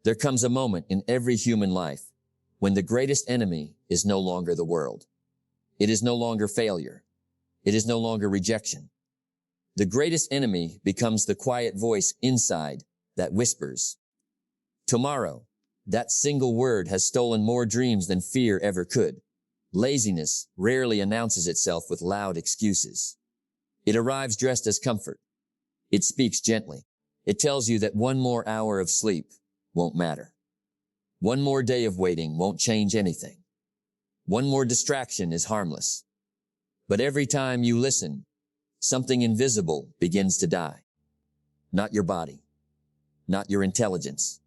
There comes a moment in every human life when the greatest enemy is no longer the world. It is no longer failure. It is no longer rejection. The greatest enemy becomes the quiet voice inside that whispers, "Tomorrow." That single word has stolen more dreams than fear ever could. Laziness rarely announces itself with loud excuses. It arrives dressed as comfort. It speaks gently. It tells you that one more hour of sleep won't matter. One more day of waiting won't change anything. One more distraction is harmless. But every time you listen, something invisible begins to die. Not your body, not your intelligence,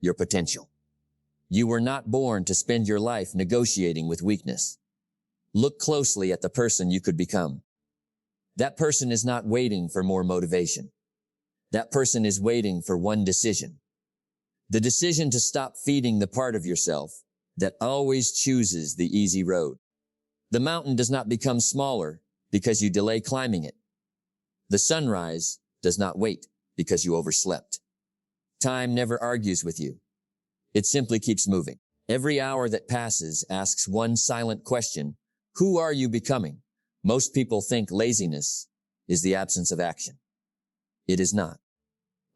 your potential. You were not born to spend your life negotiating with weakness. Look closely at the person you could become. That person is not waiting for more motivation. That person is waiting for one decision. The decision to stop feeding the part of yourself that always chooses the easy road. The mountain does not become smaller because you delay climbing it. The sunrise does not wait because you overslept. Time never argues with you. It simply keeps moving. Every hour that passes asks one silent question: who are you becoming? Most people think laziness is the absence of action. It is not.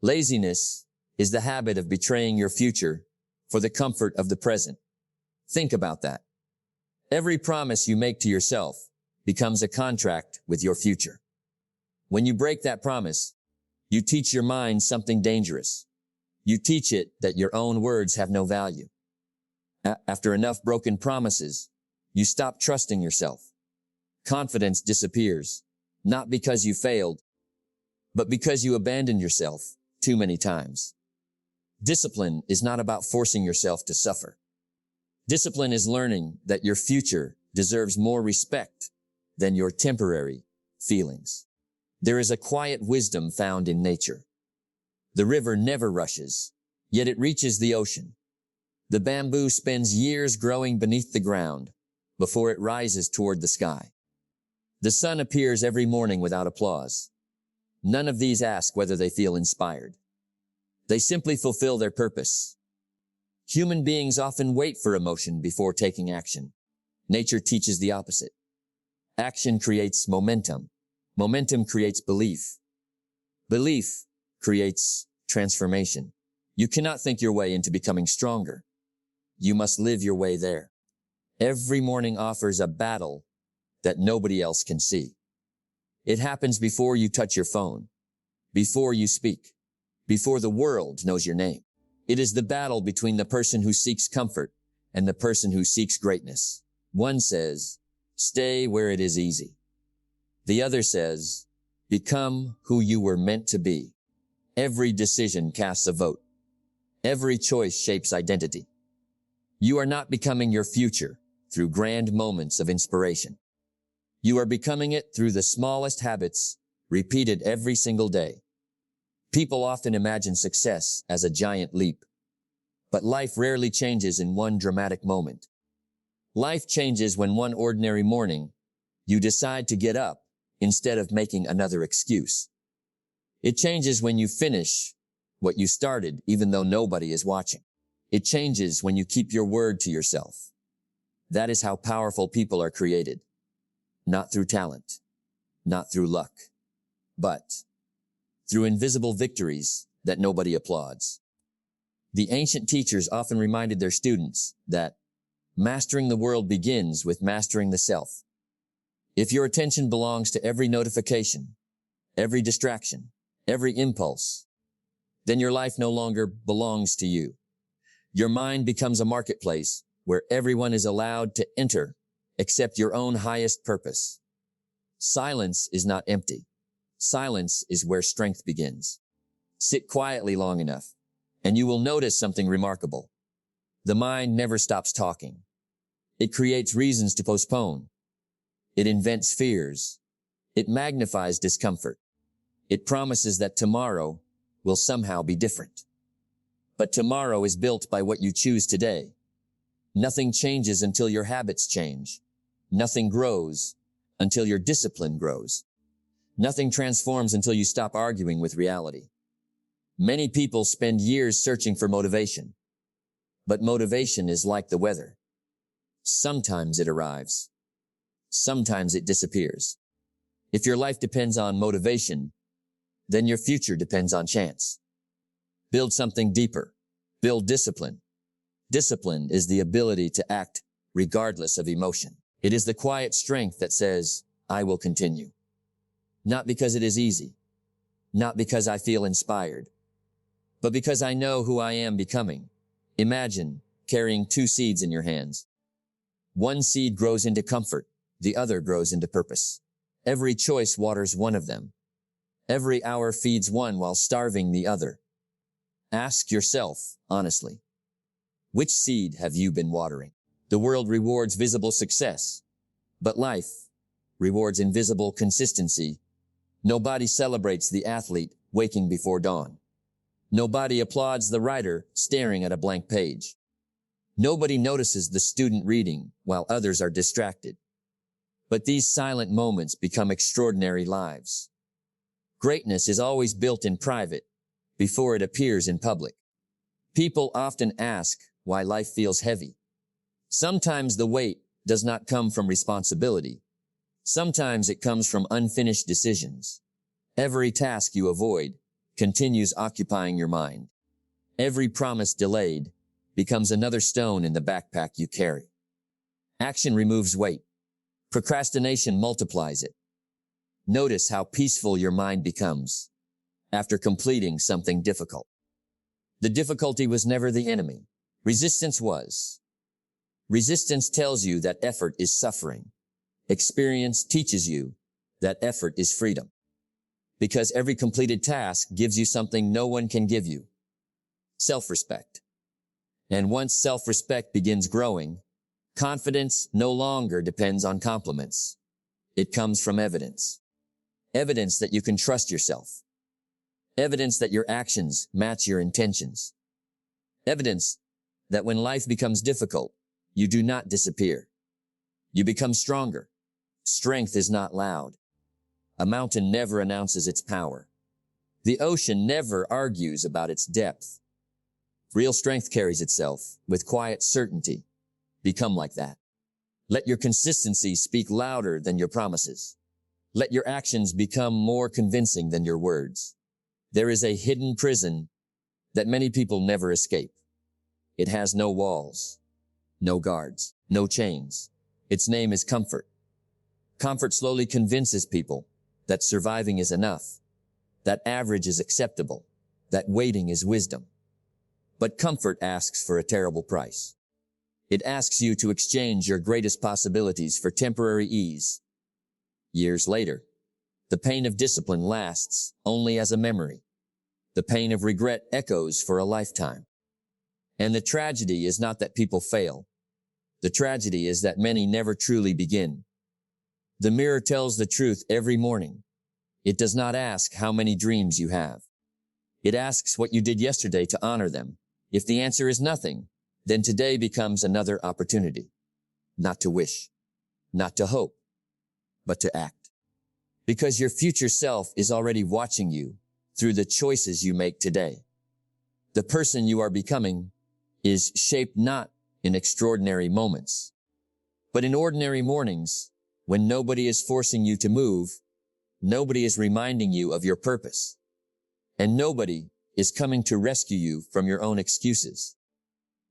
Laziness is the habit of betraying your future for the comfort of the present. Think about that. Every promise you make to yourself becomes a contract with your future. When you break that promise, you teach your mind something dangerous. You teach it that your own words have no value. After enough broken promises, you stop trusting yourself. Confidence disappears, not because you failed, but because you abandoned yourself too many times. Discipline is not about forcing yourself to suffer. Discipline is learning that your future deserves more respect than your temporary feelings. There is a quiet wisdom found in nature. The river never rushes, yet it reaches the ocean. The bamboo spends years growing beneath the ground before it rises toward the sky. The sun appears every morning without applause. None of these ask whether they feel inspired. They simply fulfill their purpose. Human beings often wait for emotion before taking action. Nature teaches the opposite. Action creates momentum. Momentum creates belief. Belief creates transformation. You cannot think your way into becoming stronger. You must live your way there. Every morning offers a battle that nobody else can see. It happens before you touch your phone, before you speak, before the world knows your name. It is the battle between the person who seeks comfort and the person who seeks greatness. One says, "Stay where it is easy." The other says, "Become who you were meant to be." Every decision casts a vote. Every choice shapes identity. You are not becoming your future through grand moments of inspiration. You are becoming it through the smallest habits, repeated every single day. People often imagine success as a giant leap, but life rarely changes in one dramatic moment. Life changes when one ordinary morning, you decide to get up instead of making another excuse. It changes when you finish what you started, even though nobody is watching. It changes when you keep your word to yourself. That is how powerful people are created. Not through talent, not through luck, but through invisible victories that nobody applauds. The ancient teachers often reminded their students that mastering the world begins with mastering the self. If your attention belongs to every notification, every distraction, every impulse, then your life no longer belongs to you. Your mind becomes a marketplace where everyone is allowed to enter except your own highest purpose. Silence is not empty. Silence is where strength begins. Sit quietly long enough, and you will notice something remarkable. The mind never stops talking. It creates reasons to postpone. It invents fears. It magnifies discomfort. It promises that tomorrow will somehow be different. But tomorrow is built by what you choose today. Nothing changes until your habits change. Nothing grows until your discipline grows. Nothing transforms until you stop arguing with reality. Many people spend years searching for motivation. But motivation is like the weather. Sometimes it arrives. Sometimes it disappears. If your life depends on motivation, then your future depends on chance. Build something deeper. Build discipline. Discipline is the ability to act regardless of emotion. It is the quiet strength that says, I will continue. Not because it is easy. Not because I feel inspired. But because I know who I am becoming. Imagine carrying two seeds in your hands. One seed grows into comfort. The other grows into purpose. Every choice waters one of them. Every hour feeds one while starving the other. Ask yourself, honestly, which seed have you been watering? The world rewards visible success, but life rewards invisible consistency. Nobody celebrates the athlete waking before dawn. Nobody applauds the writer staring at a blank page. Nobody notices the student reading while others are distracted. But these silent moments become extraordinary lives. Greatness is always built in private before it appears in public. People often ask why life feels heavy. Sometimes the weight does not come from responsibility. Sometimes it comes from unfinished decisions. Every task you avoid continues occupying your mind. Every promise delayed becomes another stone in the backpack you carry. Action removes weight. Procrastination multiplies it. Notice how peaceful your mind becomes after completing something difficult. The difficulty was never the enemy. Resistance was. Resistance tells you that effort is suffering. Experience teaches you that effort is freedom. Because every completed task gives you something no one can give you. Self-respect. And once self-respect begins growing, confidence no longer depends on compliments. It comes from evidence. Evidence that you can trust yourself. Evidence that your actions match your intentions. Evidence that when life becomes difficult, you do not disappear. You become stronger. Strength is not loud. A mountain never announces its power. The ocean never argues about its depth. Real strength carries itself with quiet certainty. Become like that. Let your consistency speak louder than your promises. Let your actions become more convincing than your words. There is a hidden prison that many people never escape. It has no walls, no guards, no chains. Its name is comfort. Comfort slowly convinces people that surviving is enough, that average is acceptable, that waiting is wisdom. But comfort asks for a terrible price. It asks you to exchange your greatest possibilities for temporary ease. Years later, the pain of discipline lasts only as a memory. The pain of regret echoes for a lifetime. And the tragedy is not that people fail. The tragedy is that many never truly begin. The mirror tells the truth every morning. It does not ask how many dreams you have. It asks what you did yesterday to honor them. If the answer is nothing, then today becomes another opportunity. Not to wish, not to hope, but to act. Because your future self is already watching you through the choices you make today. The person you are becoming is shaped not in extraordinary moments, but in ordinary mornings when nobody is forcing you to move, nobody is reminding you of your purpose, and nobody is coming to rescue you from your own excuses.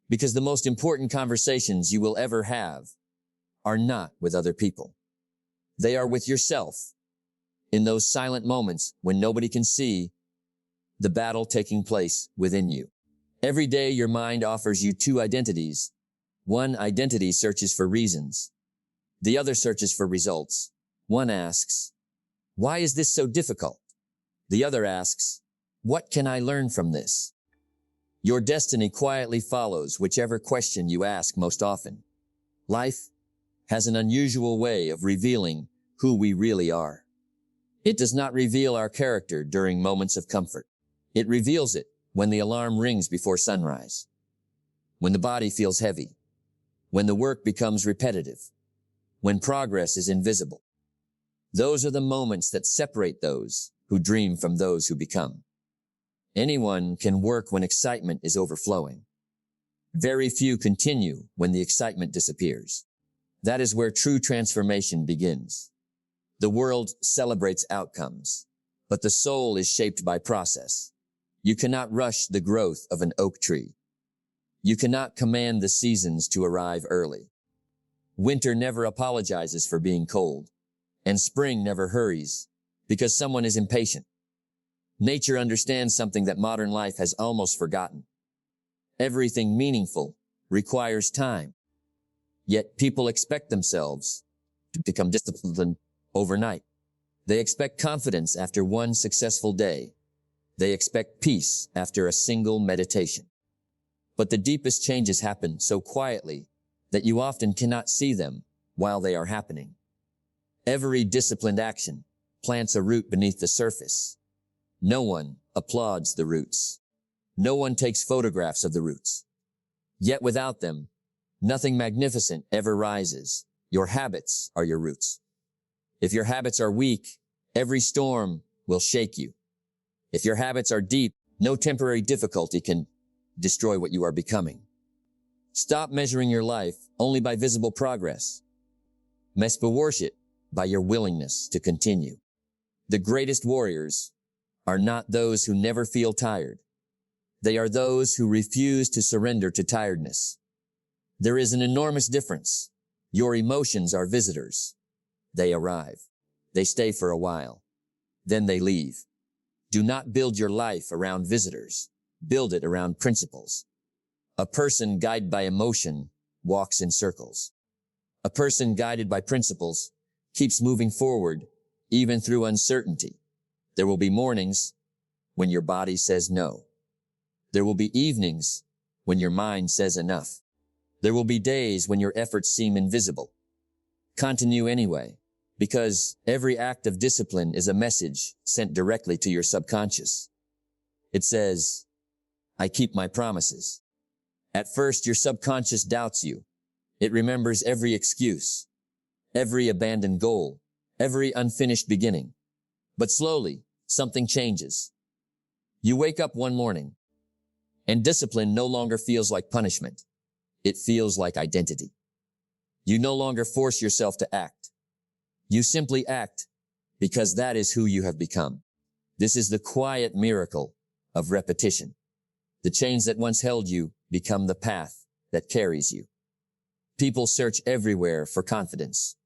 Because the most important conversations you will ever have are not with other people. They are with yourself. In those silent moments when nobody can see the battle taking place within you. Every day your mind offers you two identities. One identity searches for reasons. The other searches for results. One asks, why is this so difficult? The other asks, what can I learn from this? Your destiny quietly follows whichever question you ask most often. Life has an unusual way of revealing who we really are. It does not reveal our character during moments of comfort. It reveals it when the alarm rings before sunrise, when the body feels heavy, when the work becomes repetitive, when progress is invisible. Those are the moments that separate those who dream from those who become. Anyone can work when excitement is overflowing. Very few continue when the excitement disappears. That is where true transformation begins. The world celebrates outcomes, but the soul is shaped by process. You cannot rush the growth of an oak tree. You cannot command the seasons to arrive early. Winter never apologizes for being cold, and spring never hurries because someone is impatient. Nature understands something that modern life has almost forgotten. Everything meaningful requires time. Yet people expect themselves to become disciplined overnight. They expect confidence after one successful day. They expect peace after a single meditation. But the deepest changes happen so quietly that you often cannot see them while they are happening. Every disciplined action plants a root beneath the surface. No one applauds the roots. No one takes photographs of the roots. Yet without them, nothing magnificent ever rises. Your habits are your roots. If your habits are weak, every storm will shake you. If your habits are deep, no temporary difficulty can destroy what you are becoming. Stop measuring your life only by visible progress. Measure it by your willingness to continue. The greatest warriors are not those who never feel tired. They are those who refuse to surrender to tiredness. There is an enormous difference. Your emotions are visitors. They arrive. They stay for a while. Then they leave. Do not build your life around visitors. Build it around principles. A person guided by emotion walks in circles. A person guided by principles keeps moving forward, even through uncertainty. There will be mornings when your body says no. There will be evenings when your mind says enough. There will be days when your efforts seem invisible. Continue anyway, because every act of discipline is a message sent directly to your subconscious. It says, I keep my promises. At first, your subconscious doubts you. It remembers every excuse, every abandoned goal, every unfinished beginning. But slowly, something changes. You wake up one morning, and discipline no longer feels like punishment. It feels like identity. You no longer force yourself to act. You simply act because that is who you have become. This is the quiet miracle of repetition. The chains that once held you become the path that carries you. People search everywhere for confidence.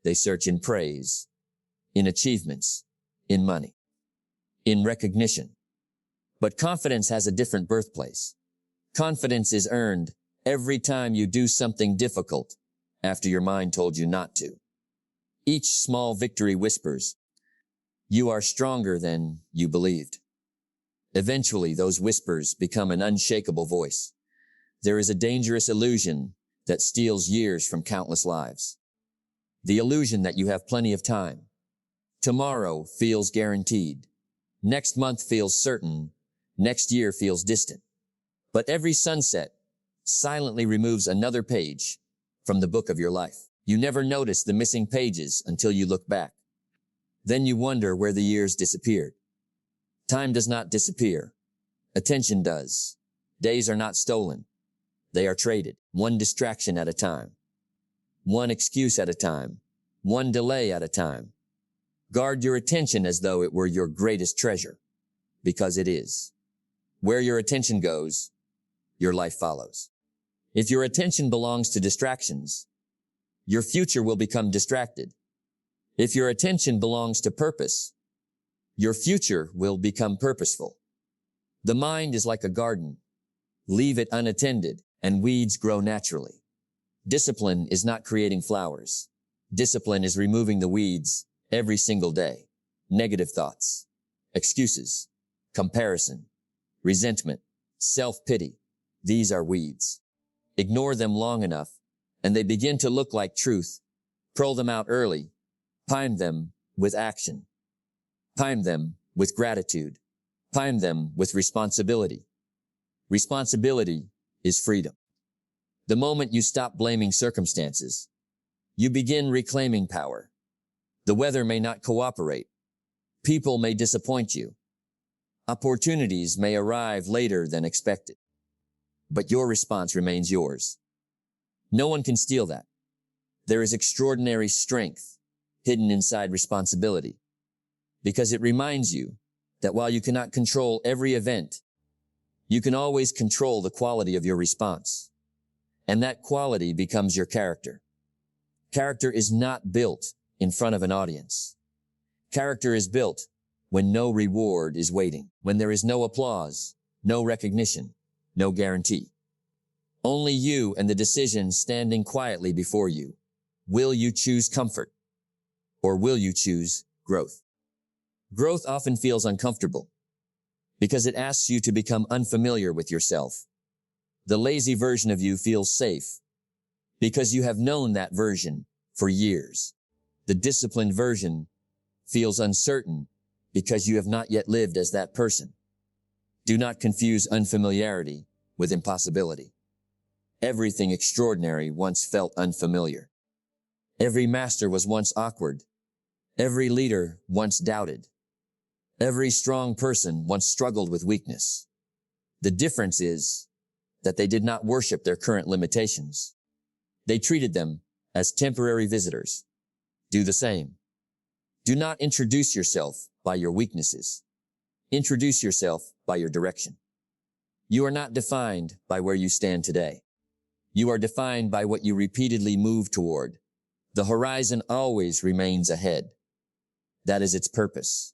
They search in praise, in achievements, in money, in recognition. But confidence has a different birthplace. Confidence is earned every time you do something difficult after your mind told you not to. Each small victory whispers, you are stronger than you believed. Eventually, those whispers become an unshakable voice. There is a dangerous illusion that steals years from countless lives. The illusion that you have plenty of time. Tomorrow feels guaranteed. Next month feels certain. Next year feels distant. But every sunset silently removes another page from the book of your life. You never notice the missing pages until you look back. Then you wonder where the years disappeared. Time does not disappear. Attention does. Days are not stolen. They are traded, one distraction at a time, one excuse at a time, one delay at a time. Guard your attention as though it were your greatest treasure, because it is. Where your attention goes, your life follows. If your attention belongs to distractions, your future will become distracted. If your attention belongs to purpose, your future will become purposeful. The mind is like a garden. Leave it unattended, and weeds grow naturally. Discipline is not creating flowers. Discipline is removing the weeds every single day. Negative thoughts, excuses, comparison, resentment, self-pity. These are weeds. Ignore them long enough, and they begin to look like truth. Pull them out early. Prime them with action. Prime them with gratitude. Prime them with responsibility. Responsibility is freedom. The moment you stop blaming circumstances, you begin reclaiming power. The weather may not cooperate. People may disappoint you. Opportunities may arrive later than expected, but your response remains yours. No one can steal that. There is extraordinary strength hidden inside responsibility, because it reminds you that while you cannot control every event, you can always control the quality of your response. And that quality becomes your character. Character is not built in front of an audience. Character is built when no reward is waiting, when there is no applause, no recognition, no guarantee. Only you and the decision standing quietly before you. Will you choose comfort, or will you choose growth? Growth often feels uncomfortable because it asks you to become unfamiliar with yourself. The lazy version of you feels safe because you have known that version for years. The disciplined version feels uncertain because you have not yet lived as that person. Do not confuse unfamiliarity with impossibility. Everything extraordinary once felt unfamiliar. Every master was once awkward. Every leader once doubted. Every strong person once struggled with weakness. The difference is that they did not worship their current limitations. They treated them as temporary visitors. Do the same. Do not introduce yourself by your weaknesses. Introduce yourself by your direction. You are not defined by where you stand today. You are defined by what you repeatedly move toward. The horizon always remains ahead. That is its purpose.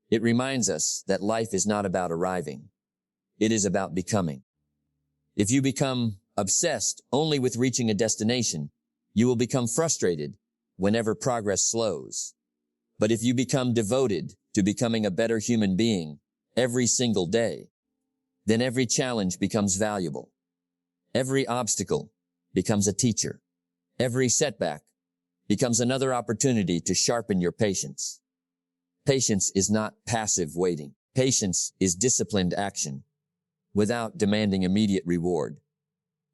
It reminds us that life is not about arriving. It is about becoming. If you become obsessed only with reaching a destination, you will become frustrated whenever progress slows. But if you become devoted to becoming a better human being every single day, then every challenge becomes valuable. Every obstacle becomes a teacher. Every setback becomes another opportunity to sharpen your patience. Patience is not passive waiting. Patience is disciplined action without demanding immediate reward.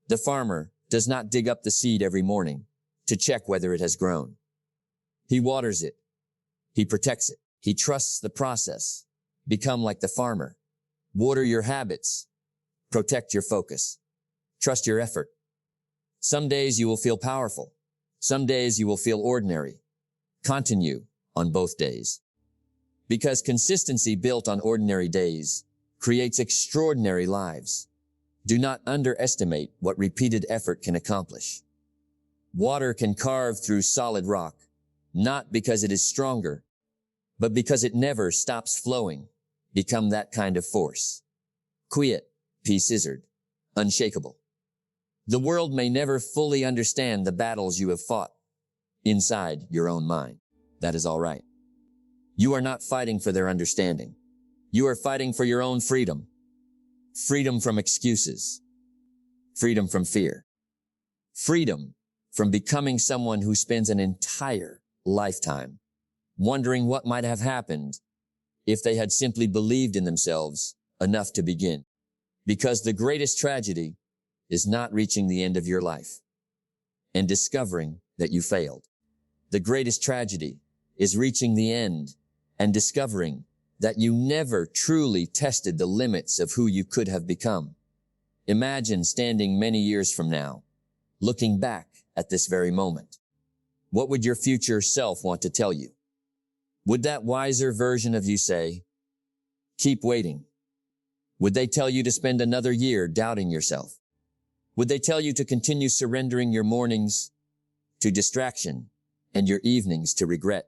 The farmer does not dig up the seed every morning to check whether it has grown. He waters it. He protects it. He trusts the process. Become like the farmer. Water your habits. Protect your focus. Trust your effort. Some days you will feel powerful. Some days you will feel ordinary. Continue on both days. Because consistency built on ordinary days creates extraordinary lives. Do not underestimate what repeated effort can accomplish. Water can carve through solid rock, not because it is stronger, but because it never stops flowing. Become that kind of force. Quiet, P-scissored, unshakable. The world may never fully understand the battles you have fought inside your own mind. That is all right. You are not fighting for their understanding. You are fighting for your own freedom. Freedom from excuses. Freedom from fear. Freedom from becoming someone who spends an entire lifetime wondering what might have happened if they had simply believed in themselves enough to begin. Because the greatest tragedy is not reaching the end of your life and discovering that you failed. The greatest tragedy is reaching the end and discovering that you never truly tested the limits of who you could have become. Imagine standing many years from now, looking back at this very moment. What would your future self want to tell you? Would that wiser version of you say, keep waiting? Would they tell you to spend another year doubting yourself? Would they tell you to continue surrendering your mornings to distraction and your evenings to regret?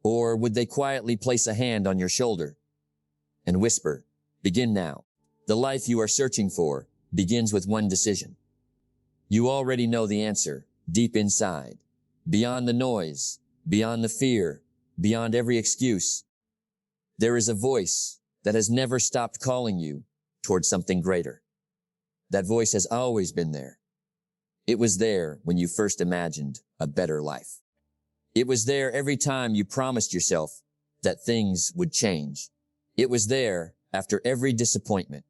Or would they quietly place a hand on your shoulder and whisper, begin now? The life you are searching for begins with one decision. You already know the answer deep inside, beyond the noise, beyond the fear, beyond every excuse. There is a voice that has never stopped calling you towards something greater. That voice has always been there. It was there when you first imagined a better life. It was there every time you promised yourself that things would change. It was there after every disappointment,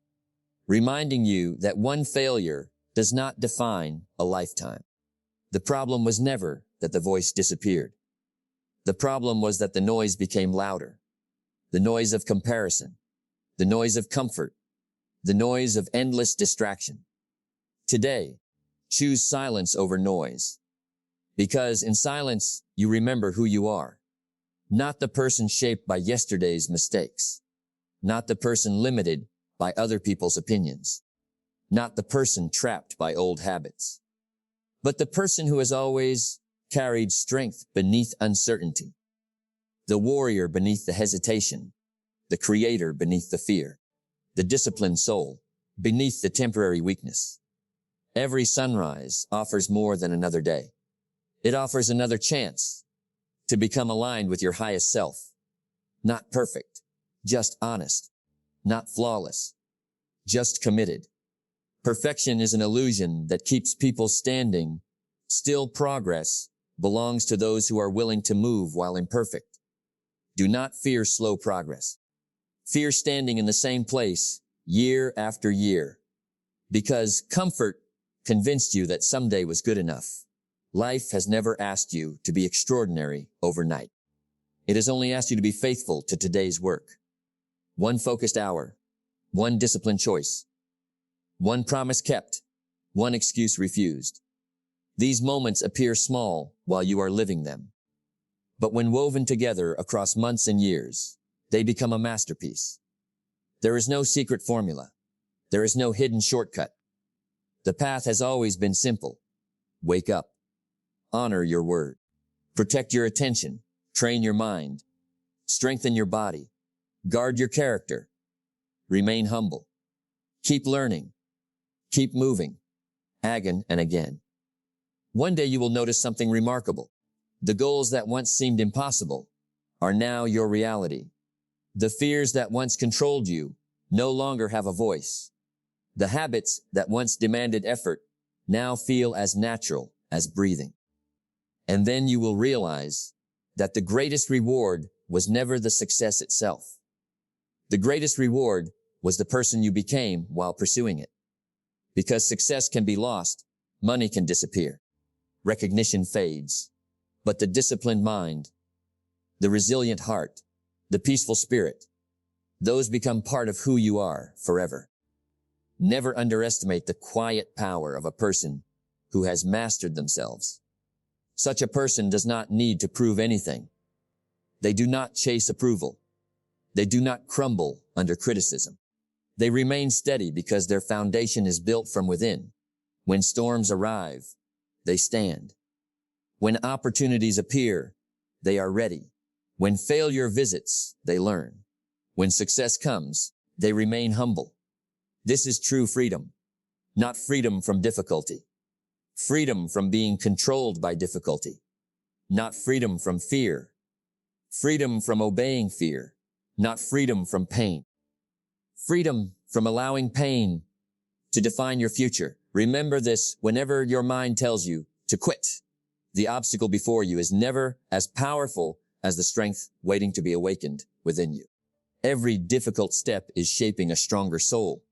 reminding you that one failure does not define a lifetime. The problem was never that the voice disappeared. The problem was that the noise became louder. The noise of comparison, the noise of comfort, the noise of endless distraction. Today, choose silence over noise, because in silence, you remember who you are, not the person shaped by yesterday's mistakes, not the person limited by other people's opinions, not the person trapped by old habits, but the person who has always carried strength beneath uncertainty, the warrior beneath the hesitation, the creator beneath the fear, the disciplined soul beneath the temporary weakness. Every sunrise offers more than another day. It offers another chance to become aligned with your highest self. Not perfect, just honest. Not flawless, just committed. Perfection is an illusion that keeps people standing. Still, progress belongs to those who are willing to move while imperfect. Do not fear slow progress. Fear standing in the same place year after year, because comfort convinced you that someday was good enough. Life has never asked you to be extraordinary overnight. It has only asked you to be faithful to today's work. One focused hour, one disciplined choice, one promise kept, one excuse refused. These moments appear small while you are living them, but when woven together across months and years, they become a masterpiece. There is no secret formula. There is no hidden shortcut. The path has always been simple. Wake up. Honor your word. Protect your attention. Train your mind. Strengthen your body. Guard your character. Remain humble. Keep learning. Keep moving. Again and again. One day you will notice something remarkable. The goals that once seemed impossible are now your reality. The fears that once controlled you no longer have a voice. The habits that once demanded effort now feel as natural as breathing. And then you will realize that the greatest reward was never the success itself. The greatest reward was the person you became while pursuing it. Because success can be lost, money can disappear, recognition fades, but the disciplined mind, the resilient heart, the peaceful spirit, those become part of who you are forever. Never underestimate the quiet power of a person who has mastered themselves. Such a person does not need to prove anything. They do not chase approval. They do not crumble under criticism. They remain steady because their foundation is built from within. When storms arrive, they stand. When opportunities appear, they are ready. When failure visits, they learn. When success comes, they remain humble. This is true freedom, not freedom from difficulty. Freedom from being controlled by difficulty, not freedom from fear. Freedom from obeying fear, not freedom from pain. Freedom from allowing pain to define your future. Remember this whenever your mind tells you to quit. The obstacle before you is never as powerful as the strength waiting to be awakened within you. Every difficult step is shaping a stronger soul.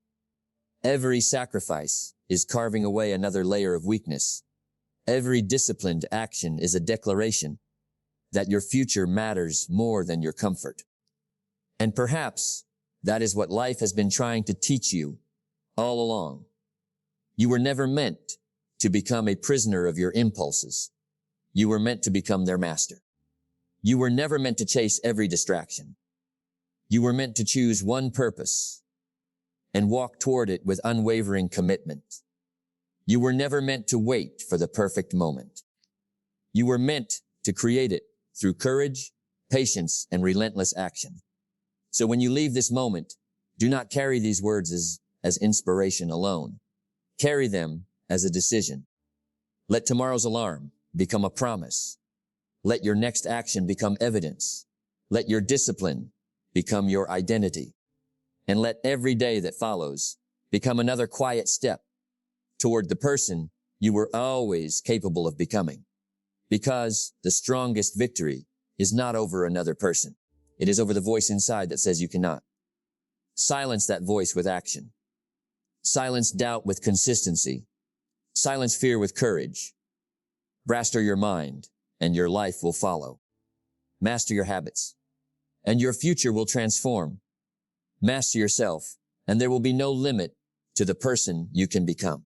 Every sacrifice is carving away another layer of weakness. Every disciplined action is a declaration that your future matters more than your comfort. And perhaps that is what life has been trying to teach you all along. You were never meant to become a prisoner of your impulses. You were meant to become their master. You were never meant to chase every distraction. You were meant to choose one purpose and walk toward it with unwavering commitment. You were never meant to wait for the perfect moment. You were meant to create it through courage, patience, and relentless action. So when you leave this moment, do not carry these words as inspiration alone. Carry them as a decision. Let tomorrow's alarm become a promise. Let your next action become evidence. Let your discipline become your identity. And let every day that follows become another quiet step toward the person you were always capable of becoming. Because the strongest victory is not over another person. It is over the voice inside that says you cannot. Silence that voice with action. Silence doubt with consistency. Silence fear with courage. Master your mind, and your life will follow. Master your habits, and your future will transform. Master yourself, and there will be no limit to the person you can become.